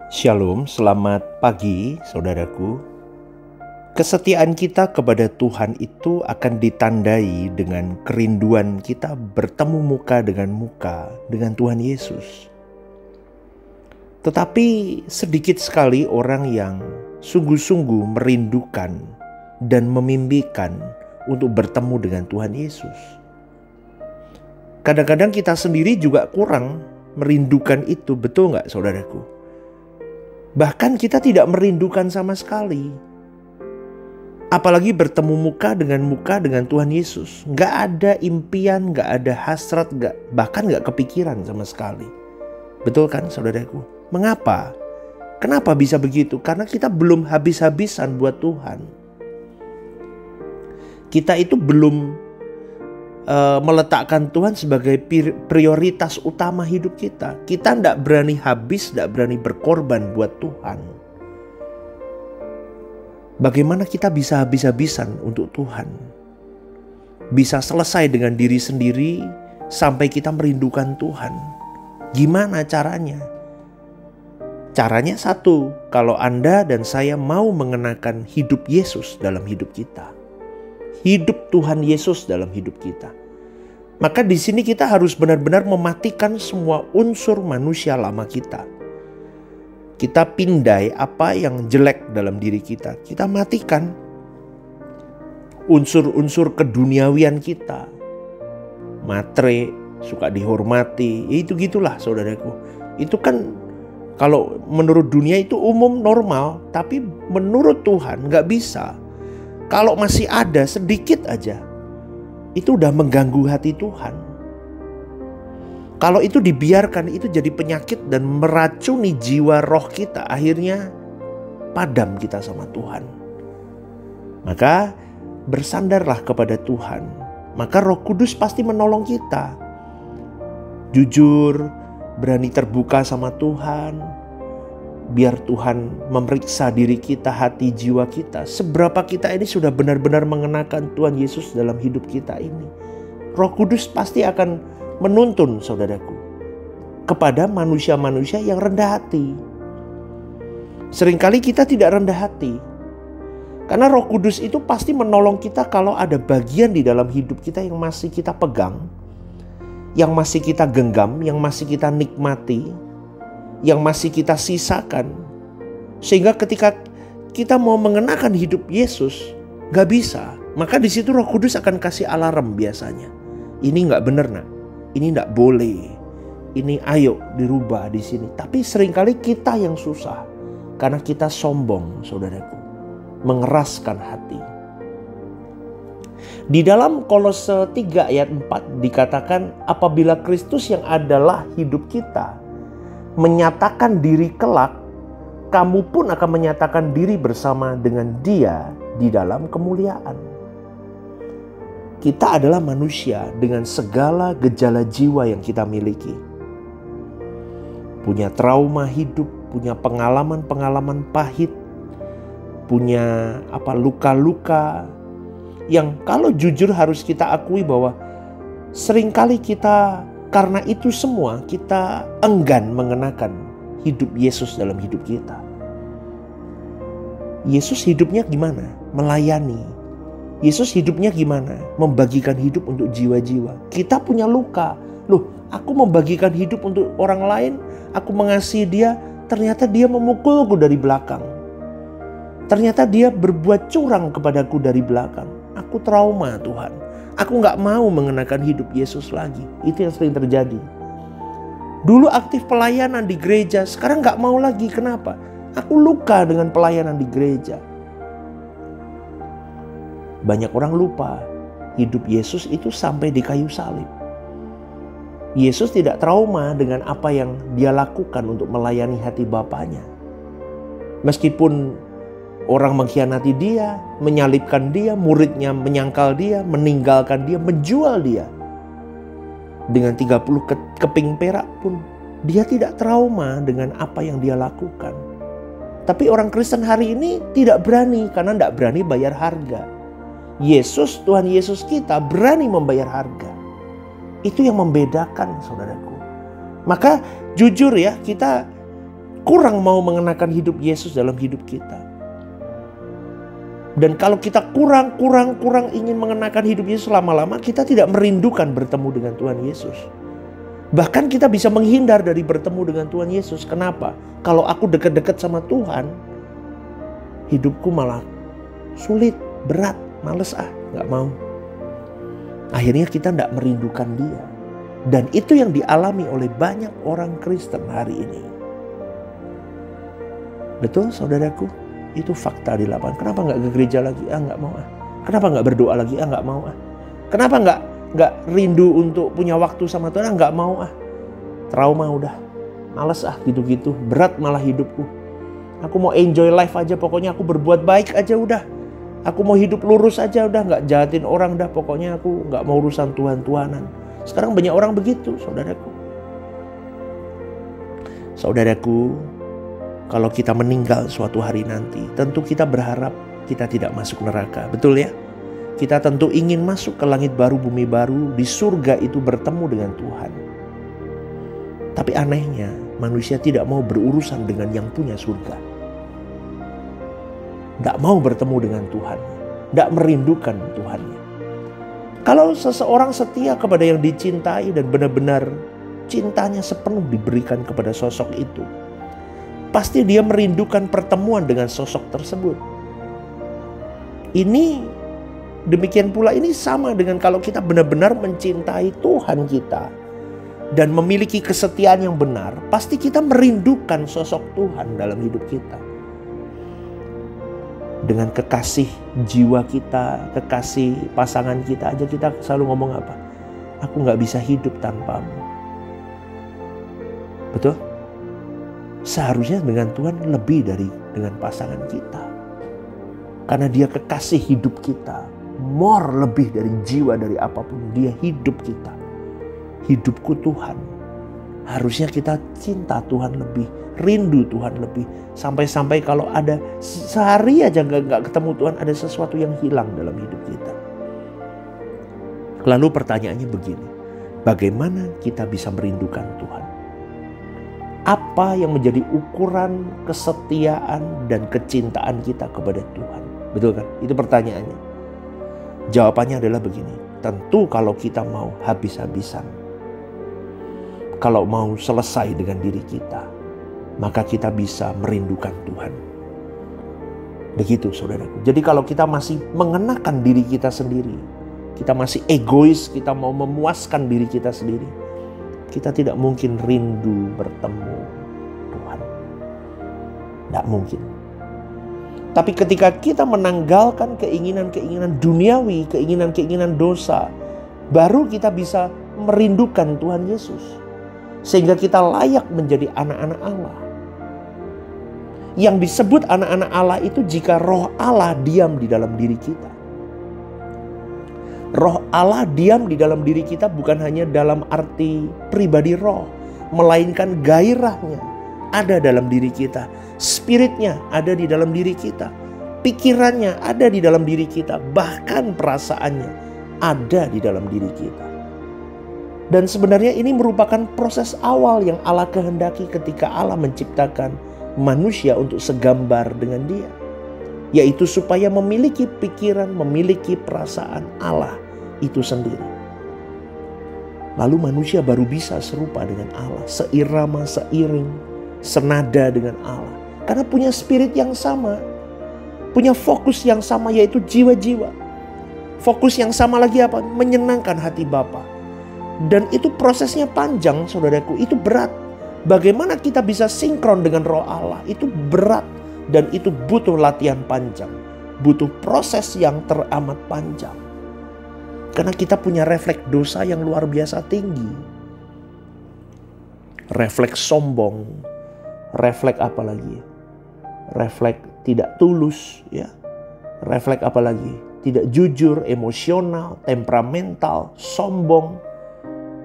Shalom, selamat pagi saudaraku. Kesetiaan kita kepada Tuhan itu akan ditandai dengan kerinduan kita bertemu muka dengan Tuhan Yesus. Tetapi sedikit sekali orang yang sungguh-sungguh merindukan dan memimpikan untuk bertemu dengan Tuhan Yesus. Kadang-kadang kita sendiri juga kurang merindukan itu, betul nggak saudaraku? Bahkan kita tidak merindukan sama sekali. Apalagi bertemu muka dengan Tuhan Yesus. Gak ada impian, gak ada hasrat, bahkan gak kepikiran sama sekali. Betul kan saudaraku? Mengapa? Kenapa bisa begitu? Karena kita belum habis-habisan buat Tuhan. Kita itu belum meletakkan Tuhan sebagai prioritas utama hidup kita. Kita tidak berani habis, tidak berani berkorban buat Tuhan. Bagaimana kita bisa habis-habisan untuk Tuhan? Bisa selesai dengan diri sendiri sampai kita merindukan Tuhan. Gimana caranya? Caranya satu, kalau Anda dan saya mau mengenakan hidup Yesus dalam hidup kita. Hidup Tuhan Yesus dalam hidup kita. Maka di sini kita harus benar-benar mematikan semua unsur manusia lama kita. Kita pindai apa yang jelek dalam diri kita. Kita matikan unsur-unsur keduniawian kita. Matre, suka dihormati, ya itu gitulah saudaraku. Itu kan kalau menurut dunia itu umum normal, tapi menurut Tuhan gak bisa. Kalau masih ada sedikit aja, itu udah mengganggu hati Tuhan. Kalau itu dibiarkan, itu jadi penyakit dan meracuni jiwa roh kita. Akhirnya padam kita sama Tuhan. Maka bersandarlah kepada Tuhan. Maka Roh Kudus pasti menolong kita. Jujur, berani terbuka sama Tuhan. Biar Tuhan memeriksa diri kita, hati jiwa kita. Seberapa kita ini sudah benar-benar mengenakan Tuhan Yesus dalam hidup kita ini. Roh Kudus pasti akan menuntun saudaraku kepada manusia-manusia yang rendah hati. Seringkali kita tidak rendah hati. Karena Roh Kudus itu pasti menolong kita kalau ada bagian di dalam hidup kita yang masih kita pegang. Yang masih kita genggam, yang masih kita nikmati, yang masih kita sisakan. Sehingga ketika kita mau mengenakan hidup Yesus, gak bisa. Maka di situ Roh Kudus akan kasih alarm biasanya. Ini gak benar nak, ini gak boleh, ini ayo dirubah di sini. Tapi seringkali kita yang susah, karena kita sombong saudaraku, mengeraskan hati. Di dalam Kolose 3 ayat 4 dikatakan, apabila Kristus yang adalah hidup kita menyatakan diri kelak, kamu pun akan menyatakan diri bersama dengan Dia di dalam kemuliaan. Kita adalah manusia dengan segala gejala jiwa yang kita miliki. Punya trauma hidup, punya pengalaman-pengalaman pahit, punya luka-luka yang kalau jujur harus kita akui bahwa seringkali kita karena itu semua kita enggan mengenakan hidup Yesus dalam hidup kita. Yesus hidupnya gimana? Melayani. Yesus hidupnya gimana? Membagikan hidup untuk jiwa-jiwa. Kita punya luka. Loh, aku membagikan hidup untuk orang lain, aku mengasihi dia, ternyata dia memukulku dari belakang. Ternyata dia berbuat curang kepadaku dari belakang. Aku trauma Tuhan. Aku gak mau mengenakan hidup Yesus lagi. Itu yang sering terjadi. Dulu aktif pelayanan di gereja, sekarang gak mau lagi. Kenapa? Aku luka dengan pelayanan di gereja. Banyak orang lupa hidup Yesus itu sampai di kayu salib. Yesus tidak trauma dengan apa yang dia lakukan untuk melayani hati Bapaknya. Meskipun orang mengkhianati dia, menyalibkan dia, muridnya menyangkal dia, meninggalkan dia, menjual dia. Dengan 30 keping perak pun dia tidak trauma dengan apa yang dia lakukan. Tapi orang Kristen hari ini tidak berani karena tidak berani bayar harga. Yesus, Tuhan Yesus kita berani membayar harga. Itu yang membedakan saudaraku. Maka jujur ya, kita kurang mau mengenakan hidup Yesus dalam hidup kita. Dan kalau kita kurang ingin mengenakan hidup Yesus, lama-lama kita tidak merindukan bertemu dengan Tuhan Yesus. Bahkan kita bisa menghindar dari bertemu dengan Tuhan Yesus. Kenapa? Kalau aku dekat-dekat sama Tuhan, hidupku malah sulit, berat, males gak mau. Akhirnya kita gak merindukan Dia. Dan itu yang dialami oleh banyak orang Kristen hari ini. Betul saudaraku? Itu fakta di lapangan. Kenapa gak ke gereja lagi? Gak mau Kenapa gak berdoa lagi? Gak mau Kenapa gak rindu untuk punya waktu sama Tuhan? Gak mau Trauma udah. Males gitu-gitu. Berat malah hidupku. Aku mau enjoy life aja, pokoknya aku berbuat baik aja udah. Aku mau hidup lurus aja udah, gak jahatin orang dah. Pokoknya aku gak mau urusan Tuhan-Tuhanan. Sekarang banyak orang begitu, saudaraku. Saudaraku, kalau kita meninggal suatu hari nanti, tentu kita berharap kita tidak masuk neraka. Betul ya? Kita tentu ingin masuk ke langit baru, bumi baru. Di surga itu bertemu dengan Tuhan. Tapi anehnya, manusia tidak mau berurusan dengan yang punya surga. Tidak mau bertemu dengan Tuhan. Tidak merindukan Tuhannya. Kalau seseorang setia kepada yang dicintai dan benar-benar cintanya sepenuh diberikan kepada sosok itu, pasti dia merindukan pertemuan dengan sosok tersebut. Ini demikian pula ini sama dengan kalau kita benar-benar mencintai Tuhan kita dan memiliki kesetiaan yang benar, pasti kita merindukan sosok Tuhan dalam hidup kita. Dengan kekasih jiwa kita, kekasih pasangan kita aja kita selalu ngomong apa? Aku gak bisa hidup tanpamu. Betul? Seharusnya dengan Tuhan lebih dari dengan pasangan kita. Karena Dia kekasih hidup kita. More lebih dari jiwa, dari apapun. Dia hidup kita. Hidupku Tuhan. Harusnya kita cinta Tuhan lebih. Rindu Tuhan lebih. Sampai-sampai kalau ada sehari aja gak ketemu Tuhan, ada sesuatu yang hilang dalam hidup kita. Lalu pertanyaannya begini. Bagaimana kita bisa merindukan Tuhan? Apa yang menjadi ukuran kesetiaan dan kecintaan kita kepada Tuhan? Betul kan? Itu pertanyaannya. Jawabannya adalah begini. Tentu kalau kita mau habis-habisan, kalau mau selesai dengan diri kita, maka kita bisa merindukan Tuhan. Begitu saudaraku. Jadi kalau kita masih mengenakan diri kita sendiri, kita masih egois, kita mau memuaskan diri kita sendiri, kita tidak mungkin rindu bertemu Tuhan. Tidak mungkin. Tapi ketika kita menanggalkan keinginan-keinginan duniawi, keinginan-keinginan dosa, baru kita bisa merindukan Tuhan Yesus. Sehingga kita layak menjadi anak-anak Allah. Yang disebut anak-anak Allah itu jika roh Allah diam di dalam diri kita. Roh Allah diam di dalam diri kita bukan hanya dalam arti pribadi roh, melainkan gairahnya ada dalam diri kita. Spiritnya ada di dalam diri kita. Pikirannya ada di dalam diri kita. Bahkan perasaannya ada di dalam diri kita. Dan sebenarnya ini merupakan proses awal yang Allah kehendaki ketika Allah menciptakan manusia untuk segambar dengan Dia. Yaitu supaya memiliki pikiran, memiliki perasaan Allah itu sendiri. Lalu manusia baru bisa serupa dengan Allah, seirama, seiring, senada dengan Allah. Karena punya spirit yang sama, punya fokus yang sama, yaitu jiwa-jiwa. Fokus yang sama lagi apa? Menyenangkan hati Bapa. Dan itu prosesnya panjang saudaraku, itu berat. Bagaimana kita bisa sinkron dengan roh Allah, itu berat. Dan itu butuh latihan panjang, butuh proses yang teramat panjang. Karena kita punya refleks dosa yang luar biasa tinggi. Refleks sombong, refleks apa lagi? Refleks tidak tulus, ya. Refleks apa lagi? Tidak jujur, emosional, temperamental, sombong,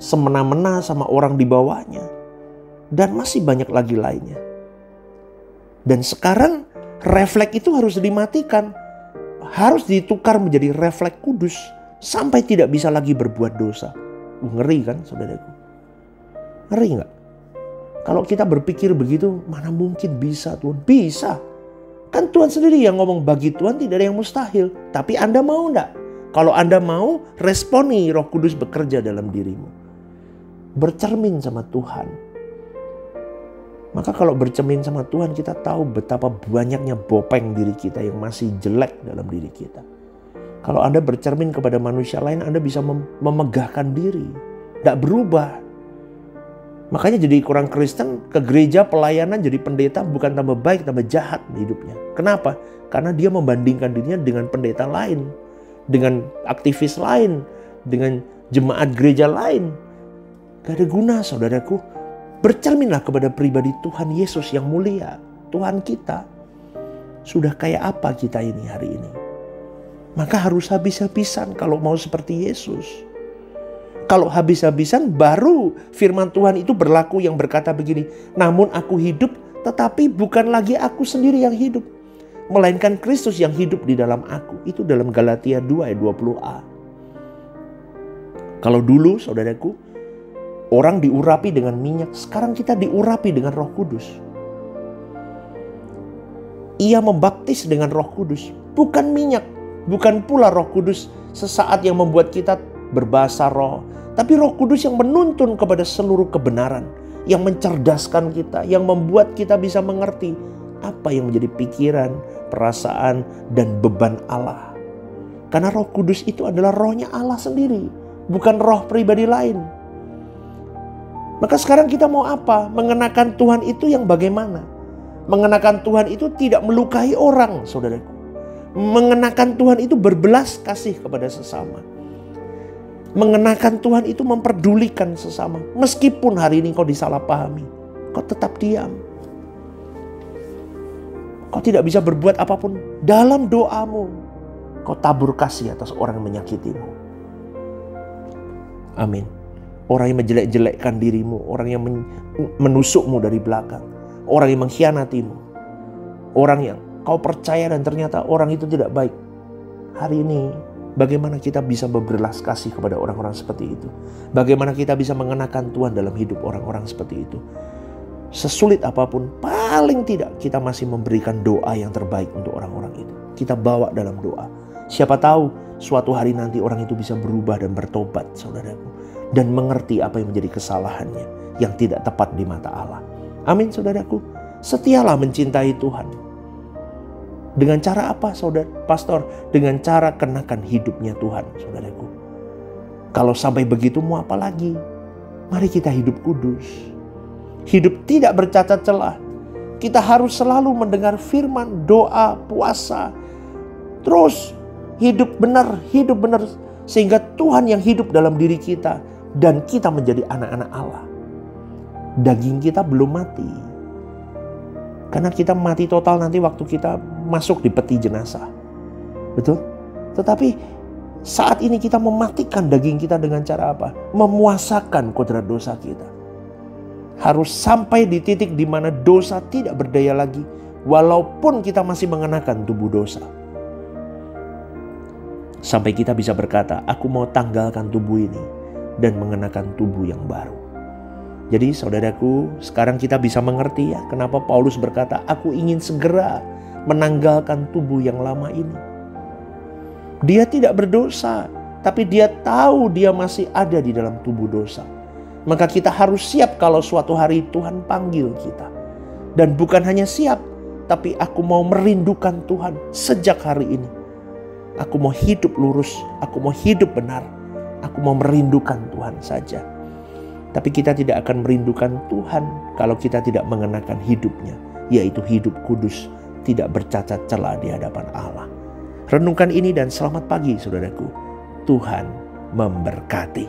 semena-mena sama orang di bawahnya. Dan masih banyak lagi lainnya. Dan sekarang refleks itu harus dimatikan. Harus ditukar menjadi refleks kudus. Sampai tidak bisa lagi berbuat dosa. Ngeri kan saudaraku? Ngeri gak? Kalau kita berpikir begitu, mana mungkin bisa Tuhan? Bisa. Kan Tuhan sendiri yang ngomong, bagi Tuhan tidak ada yang mustahil. Tapi Anda mau enggak? Kalau Anda mau, responi Roh Kudus bekerja dalam dirimu. Bercermin sama Tuhan. Maka kalau bercermin sama Tuhan, kita tahu betapa banyaknya bopeng diri kita yang masih jelek dalam diri kita. Kalau Anda bercermin kepada manusia lain, Anda bisa memegahkan diri. Tidak berubah. Makanya jadi kurang Kristen, ke gereja, pelayanan, jadi pendeta bukan tambah baik, tambah jahat hidupnya. Kenapa? Karena dia membandingkan dirinya dengan pendeta lain, dengan aktivis lain, dengan jemaat gereja lain. Gak ada guna saudaraku. Bercerminlah kepada pribadi Tuhan Yesus yang mulia. Tuhan kita. Sudah kayak apa kita ini hari ini? Maka harus habis-habisan kalau mau seperti Yesus. Kalau habis-habisan baru firman Tuhan itu berlaku yang berkata begini. Namun aku hidup, tetapi bukan lagi aku sendiri yang hidup. Melainkan Kristus yang hidup di dalam aku. Itu dalam Galatia 2 ayat 20a. Kalau dulu saudaraku, orang diurapi dengan minyak. Sekarang kita diurapi dengan Roh Kudus. Ia membaptis dengan Roh Kudus. Bukan minyak. Bukan pula Roh Kudus sesaat yang membuat kita berbahasa roh. Tapi Roh Kudus yang menuntun kepada seluruh kebenaran. Yang mencerdaskan kita. Yang membuat kita bisa mengerti apa yang menjadi pikiran, perasaan, dan beban Allah. Karena Roh Kudus itu adalah rohnya Allah sendiri. Bukan roh pribadi lain. Maka sekarang kita mau apa? Mengenakan Tuhan itu yang bagaimana? Mengenakan Tuhan itu tidak melukai orang, saudaraku. Mengenakan Tuhan itu berbelas kasih kepada sesama. Mengenakan Tuhan itu memperdulikan sesama. Meskipun hari ini kau disalahpahami, kau tetap diam. Kau tidak bisa berbuat apapun. Dalam doamu, kau tabur kasih atas orang yang menyakitimu. Amin. Orang yang menjelek-jelekkan dirimu, orang yang menusukmu dari belakang, orang yang mengkhianatimu, orang yang kau percaya dan ternyata orang itu tidak baik. Hari ini bagaimana kita bisa berbelas kasih kepada orang-orang seperti itu? Bagaimana kita bisa mengenakan Tuhan dalam hidup orang-orang seperti itu? Sesulit apapun, paling tidak kita masih memberikan doa yang terbaik untuk orang-orang itu. Kita bawa dalam doa. Siapa tahu suatu hari nanti orang itu bisa berubah dan bertobat, saudaraku. Dan mengerti apa yang menjadi kesalahannya yang tidak tepat di mata Allah. Amin, saudaraku. Setialah mencintai Tuhan. Dengan cara apa, saudara pastor? Dengan cara kenakan hidupnya Tuhan, saudaraku. Kalau sampai begitu mau apa lagi? Mari kita hidup kudus. Hidup tidak bercacat celah. Kita harus selalu mendengar firman, doa, puasa. Terus hidup benar. Sehingga Tuhan yang hidup dalam diri kita. Dan kita menjadi anak-anak Allah. Daging kita belum mati. Karena kita mati total nanti waktu kita masuk di peti jenazah. Betul? Tetapi saat ini kita mematikan daging kita dengan cara apa? Memuasakan kodrat dosa kita. Harus sampai di titik di mana dosa tidak berdaya lagi. Walaupun kita masih mengenakan tubuh dosa. Sampai kita bisa berkata, aku mau tanggalkan tubuh ini. Dan mengenakan tubuh yang baru. Jadi saudaraku, sekarang kita bisa mengerti ya kenapa Paulus berkata, aku ingin segera menanggalkan tubuh yang lama ini. Dia tidak berdosa, tapi dia tahu dia masih ada di dalam tubuh dosa. Maka kita harus siap kalau suatu hari Tuhan panggil kita. Dan bukan hanya siap, tapi aku mau merindukan Tuhan sejak hari ini. Aku mau hidup lurus, aku mau hidup benar. Aku mau merindukan Tuhan saja. Tapi kita tidak akan merindukan Tuhan kalau kita tidak mengenakan hidupnya. Yaitu hidup kudus, tidak bercacat celah di hadapan Allah. Renungkan ini dan selamat pagi saudaraku. Tuhan memberkati.